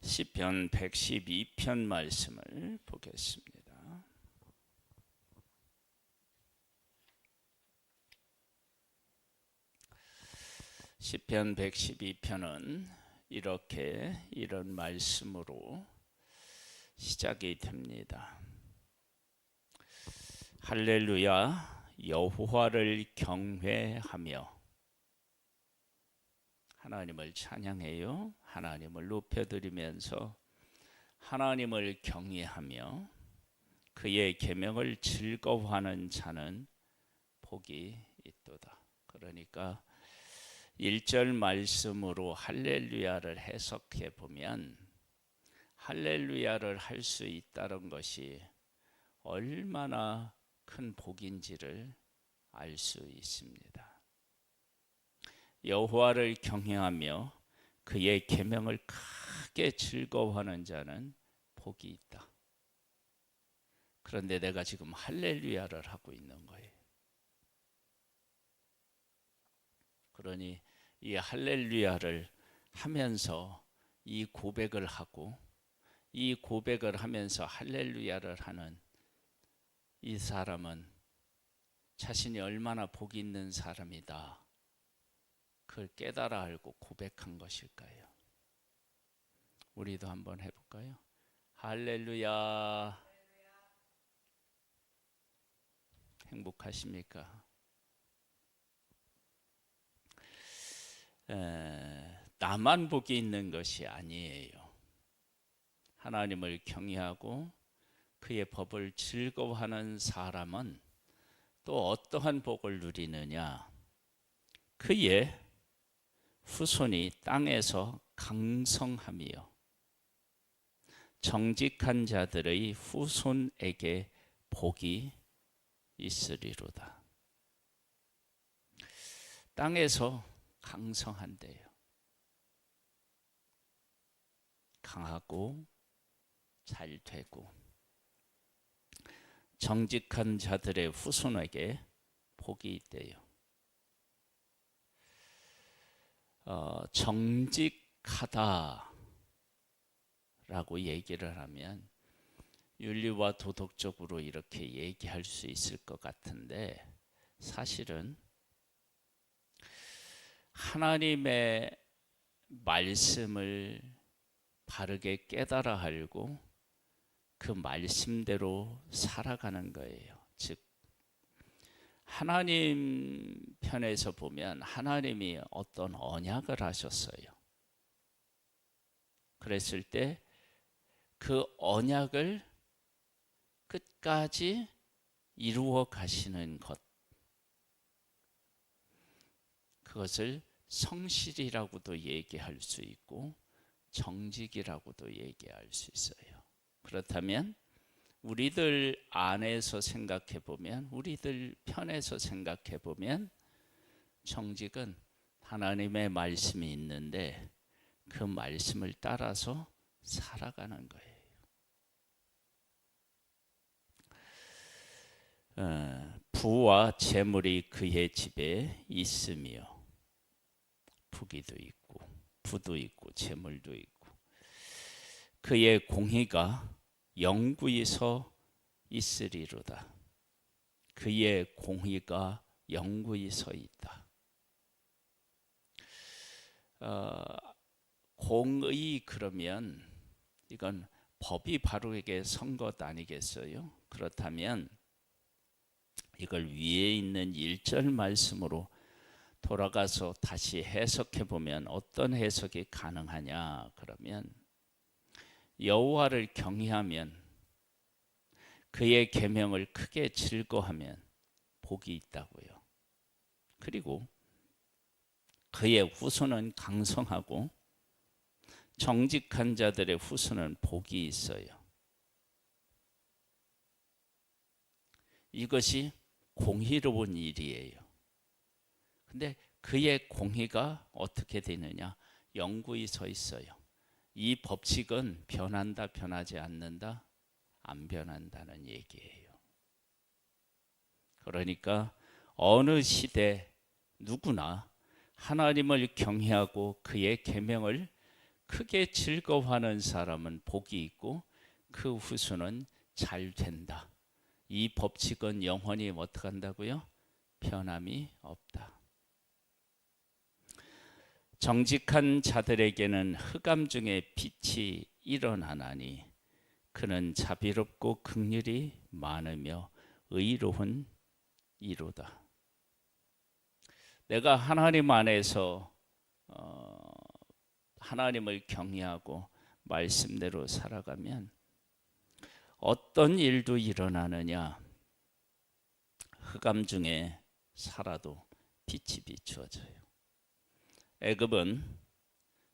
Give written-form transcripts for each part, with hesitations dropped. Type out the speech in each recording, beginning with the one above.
시편 112편 말씀을 보겠습니다. 시편 112편은 이런 말씀으로 시작이 됩니다. 할렐루야, 여호와를 경외하며 하나님을 찬양해요. 하나님을 높여드리면서 하나님을 경외하며 그의 계명을 즐거워하는 자는 복이 있도다. 그러니까 1절 말씀으로 할렐루야를 해석해 보면 할렐루야를 할 수 있다는 것이 얼마나 큰 복인지를 알 수 있습니다. 여호와를 경외하며 그의 계명을 크게 즐거워하는 자는 복이 있다. 그런데 내가 지금 할렐루야를 하고 있는 거예요. 그러니 이 할렐루야를 하면서 이 고백을 하고 이 고백을 하면서 할렐루야를 하는 이 사람은 자신이 얼마나 복이 있는 사람이다. 그걸 깨달아 알고 고백한 것일까요? 우리도 한번 해볼까요? 할렐루야. 행복하십니까? 나만 복이 있는 것이 아니에요. 하나님을 경외하고 그의 법을 즐거워하는 사람은 또 어떠한 복을 누리느냐? 그의 후손이 땅에서 강성하며 정직한 자들의 후손에게 복이 있으리로다. 땅에서 강성한대요. 강하고 잘 되고 정직한 자들의 후손에게 복이 있대요. 정직하다라고 얘기를 하면 윤리와 도덕적으로 이렇게 얘기할 수 있을 것 같은데 사실은 하나님의 말씀을 바르게 깨달아 알고 그 말씀대로 살아가는 거예요. 즉 하나님 편에서 보면 하나님이 어떤 언약을 하셨어요. 그랬을 때 그 언약을 끝까지 이루어 가시는 것, 그것을 성실이라고도 얘기할 수 있고 정직이라고도 얘기할 수 있어요. 그렇다면 우리들 안에서 생각해 보면, 우리들 편에서 생각해 보면 정직은 하나님의 말씀이 있는데 그 말씀을 따라서 살아가는 거예요. 부와 재물이 그의 집에 있으며, 부귀도 있고 부도 있고 재물도 있고 그의 공의가 영구히 서 있으리로다. 그의 공의가 영구히 서 있다. 공의 그러면 이건 법이 바르게 선 것 아니겠어요? 그렇다면 이걸 위에 있는 1절 말씀으로 돌아가서 다시 해석해 보면 어떤 해석이 가능하냐? 그러면 여호와를 경외하면 그의 계명을 크게 즐거워하면 복이 있다고요. 그리고 그의 후손은 강성하고 정직한 자들의 후손은 복이 있어요. 이것이 공의로운 일이에요. 근데 그의 공의가 어떻게 되느냐? 영구히 서 있어요. 이 법칙은 변한다, 변하지 않는다, 안 변한다는 얘기예요. 그러니까 어느 시대 누구나 하나님을 경외하고 그의 계명을 크게 즐거워하는 사람은 복이 있고 그 후손은 잘 된다. 이 법칙은 영원히 어떻게 한다고요? 변함이 없다. 정직한 자들에게는 흑암 중에 빛이 일어나나니 그는 자비롭고 긍휼이 많으며 의로운 이로다. 내가 하나님 안에서 하나님을 경외하고 말씀대로 살아가면 어떤 일도 일어나느냐? 흑암 중에 살아도 빛이 비추어져요. 애굽은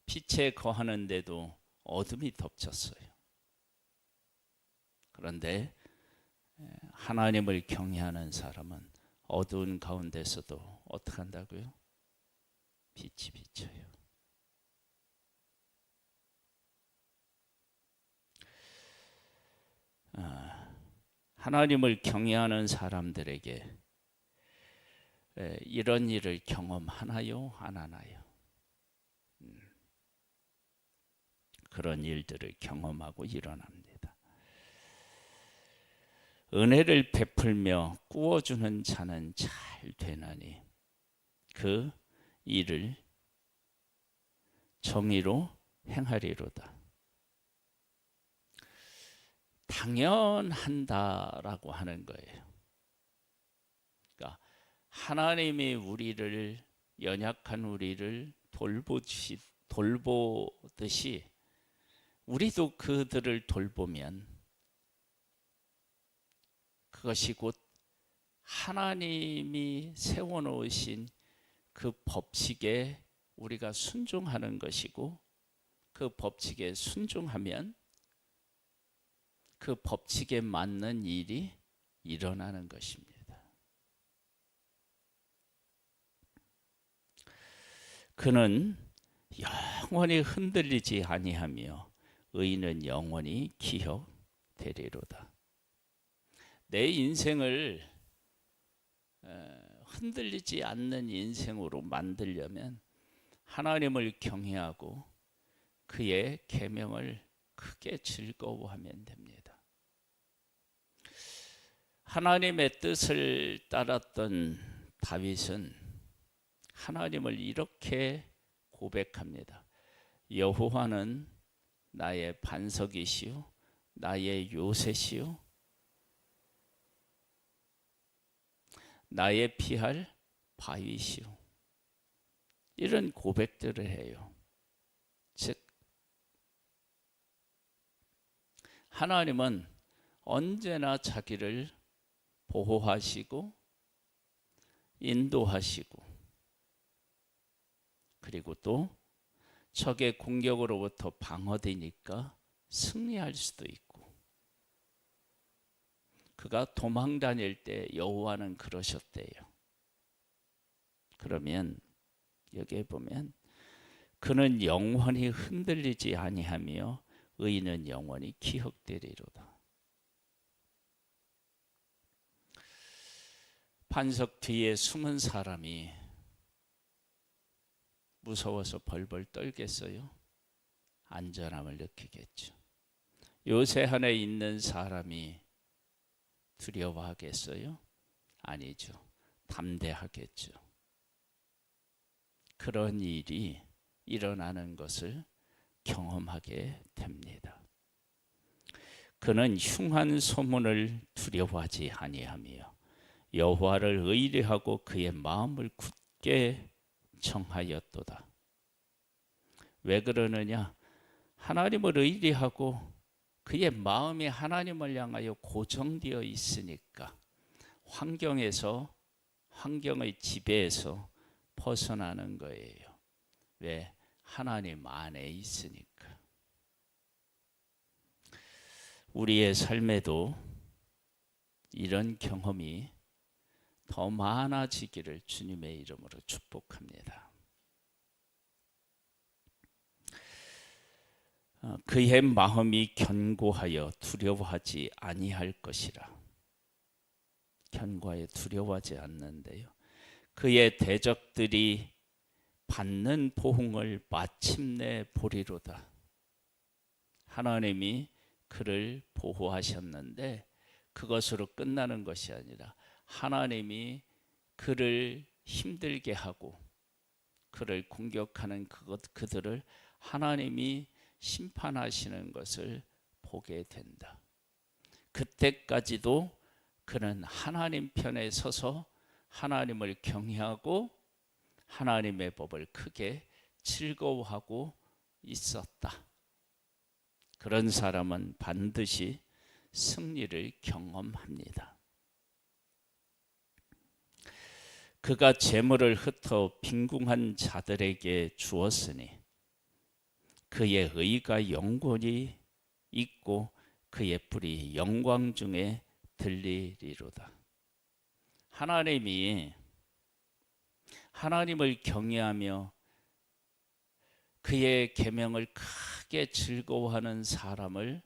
빛에 거하는데도 어둠이 덮쳤어요. 그런데 하나님을 경외하는 사람은 어두운 가운데서도 어떻게 한다고요? 빛이 비쳐요. 하나님을 경외하는 사람들에게 이런 일을 경험하나요? 안 하나요? 그런 일들을 경험하고 일어납니다. 은혜를 베풀며 꾸어주는 자는 잘 되나니 그 일을 정의로 행하리로다. 당연한다라고 하는 거예요. 그러니까 하나님이 우리를, 연약한 우리를 돌보듯이 우리도 그들을 돌보면 그것이 곧 하나님이 세워놓으신 그 법칙에 우리가 순종하는 것이고, 그 법칙에 순종하면 그 법칙에 맞는 일이 일어나는 것입니다. 그는 영원히 흔들리지 아니하며 의인은 영원히 기억되리로다. 내 인생을 흔들리지 않는 인생으로 만들려면 하나님을 경외하고 그의 계명을 크게 즐거워하면 됩니다. 하나님의 뜻을 따랐던 다윗은 하나님을 이렇게 고백합니다. 여호와는 나의 반석이시요 나의 요새시요 나의 피할 바위시요. 이런 고백들을 해요. 즉 하나님은 언제나 자기를 보호하시고 인도하시고 그리고 또 적의 공격으로부터 방어되니까 승리할 수도 있고, 그가 도망 다닐 때 여호와는 그러셨대요. 그러면 여기에 보면 그는 영원히 흔들리지 아니하며 의인은 영원히 기억되리로다. 반석 뒤에 숨은 사람이 무서워서 벌벌 떨겠어요? 안전함을 느끼겠죠. 요새 안에 있는 사람이 두려워하겠어요? 아니죠. 담대하겠죠. 그런 일이 일어나는 것을 경험하게 됩니다. 그는 흉한 소문을 두려워하지 아니하며 여호와를 의뢰하고 그의 마음을 굳게 정하였도다. 왜 그러느냐? 하나님을 의뢰하고 그의 마음이 하나님을 향하여 고정되어 있으니까 환경의 지배에서 벗어나는 거예요. 왜? 하나님 안에 있으니까. 우리의 삶에도 이런 경험이 더 많아지기를 주님의 이름으로 축복합니다. 그의 마음이 견고하여 두려워하지 아니할 것이라. 견고하여 두려워하지 않는데요. 그의 대적들이 받는 보응을 마침내 보리로다. 하나님이 그를 보호하셨는데 그것으로 끝나는 것이 아니라 하나님이 그를 힘들게 하고 그를 공격하는 그들을 하나님이 심판하시는 것을 보게 된다. 그때까지도 그는 하나님 편에 서서 하나님을 경외하고 하나님의 법을 크게 즐거워하고 있었다. 그런 사람은 반드시 승리를 경험합니다. 그가 재물을 흩어 빈궁한 자들에게 주었으니 그의 의가 영원히 있고 그의 뿔이 영광 중에 들리리로다. 하나님이 하나님을 경외하며 그의 계명을 크게 즐거워하는 사람을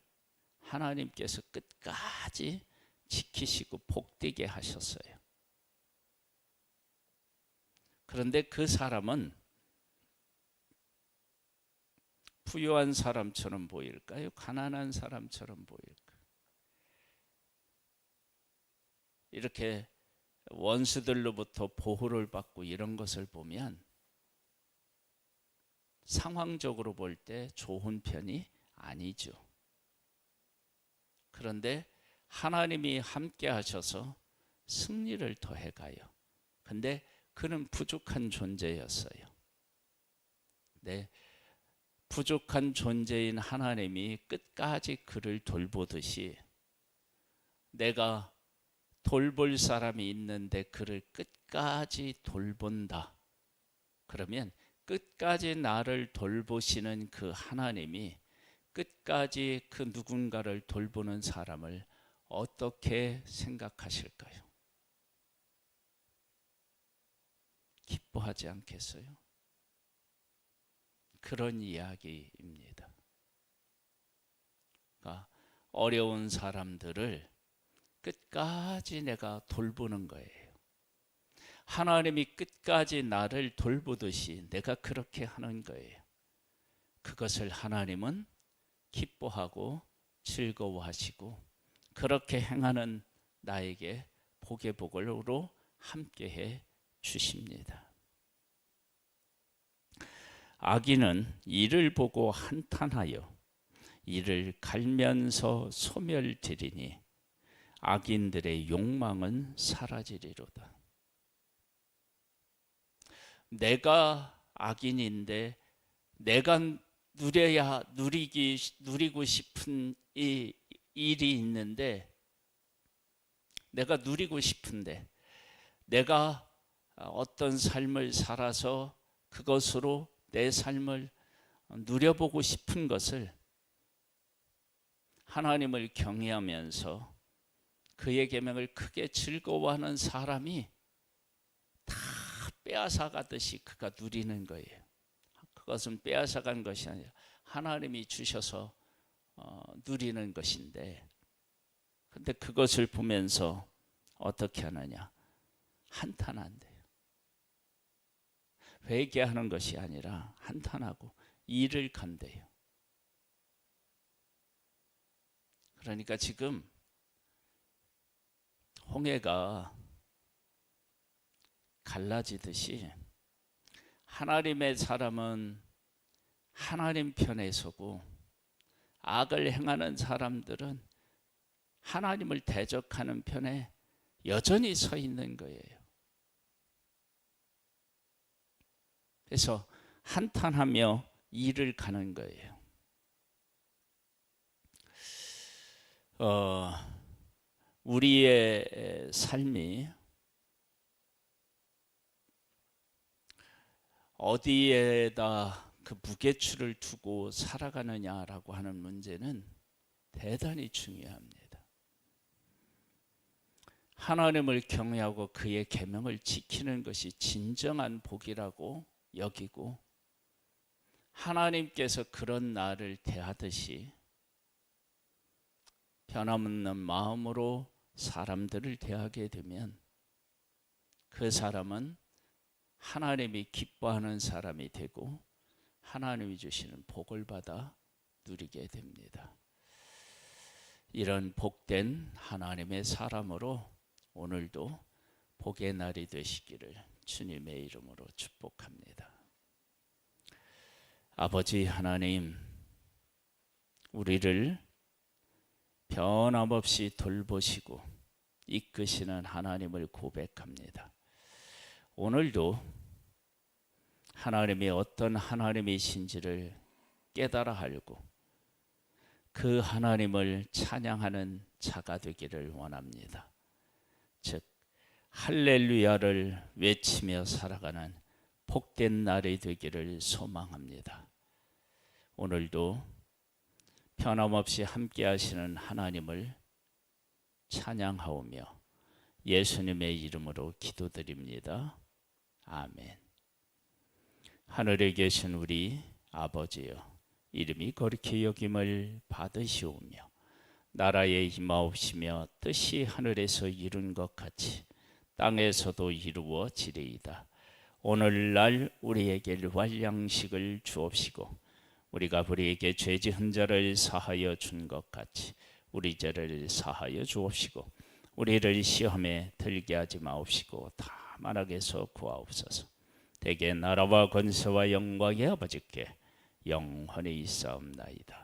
하나님께서 끝까지 지키시고 복되게 하셨어요. 그런데 그 사람은 부유한 사람처럼 보일까요? 가난한 사람처럼 보일까요? 이렇게 원수들로부터 보호를 받고 이런 것을 보면 상황적으로 볼 때 좋은 편이 아니죠. 그런데 하나님이 함께 하셔서 승리를 더해가요. 근데 그는 부족한 존재였어요. 네, 부족한 존재인 하나님이 끝까지 그를 돌보듯이 내가 돌볼 사람이 있는데 그를 끝까지 돌본다. 그러면 끝까지 나를 돌보시는 그 하나님이 끝까지 그 누군가를 돌보는 사람을 어떻게 생각하실까요? 기뻐하지 않겠어요? 그런 이야기입니다. 그러니까 어려운 사람들을 끝까지 내가 돌보는 거예요. 하나님이 끝까지 나를 돌보듯이 내가 그렇게 하는 거예요. 그것을 하나님은 기뻐하고 즐거워하시고 그렇게 행하는 나에게 복의 복으로 함께해 주십니다. 악인은 이를 보고 한탄하여 이를 갈면서 소멸되리니 악인들의 욕망은 사라지리로다. 내가 악인인데 내가 누리고 싶은 이 일이 있는데 내가 누리고 싶은데 내가 어떤 삶을 살아서 그것으로 내 삶을 누려보고 싶은 것을 하나님을 경외하면서 그의 계명을 크게 즐거워하는 사람이 다 빼앗아가듯이 그가 누리는 거예요. 그것은 빼앗아간 것이 아니라 하나님이 주셔서 누리는 것인데 근데 그것을 보면서 어떻게 하느냐? 한탄한대요. 회개하는 것이 아니라 한탄하고 이를 간대요. 그러니까 지금 홍해가 갈라지듯이 하나님의 사람은 하나님 편에 서고 악을 행하는 사람들은 하나님을 대적하는 편에 여전히 서 있는 거예요. 그래서 한탄하며 이를 가는 거예요. 우리의 삶이 어디에다 그 무게추를 두고 살아가느냐라고 하는 문제는 대단히 중요합니다. 하나님을 경외하고 그의 계명을 지키는 것이 진정한 복이라고 여기고 하나님께서 그런 나를 대하듯이 변함없는 마음으로 사람들을 대하게 되면 그 사람은 하나님이 기뻐하는 사람이 되고 하나님이 주시는 복을 받아 누리게 됩니다. 이런 복된 하나님의 사람으로 오늘도 복의 날이 되시기를 주님의 이름으로 축복합니다. 아버지 하나님, 우리를 변함없이 돌보시고 이끄시는 하나님을 고백합니다. 오늘도 하나님이 어떤 하나님이신지를 깨달아 알고 그 하나님을 찬양하는 자가 되기를 원합니다. 즉 할렐루야를 외치며 살아가는 복된 날이 되기를 소망합니다. 오늘도 변함없이 함께 하시는 하나님을 찬양하오며 예수님의 이름으로 기도드립니다. 아멘. 하늘에 계신 우리 아버지여, 이름이 거룩히 여김을 받으시오며 나라에 임하옵시며 뜻이 하늘에서 이룬 것 같이 땅에서도 이루어지리이다. 오늘날 우리에게 일할 양식을 주옵시고 우리가 우리에게 죄 지은 자를 사하여 준 것 같이 우리 죄를 사하여 주옵시고 우리를 시험에 들게 하지 마옵시고 다만 악에서 구하옵소서. 대개 나라와 권세와 영광이 아버지께 영원히 있사옵나이다.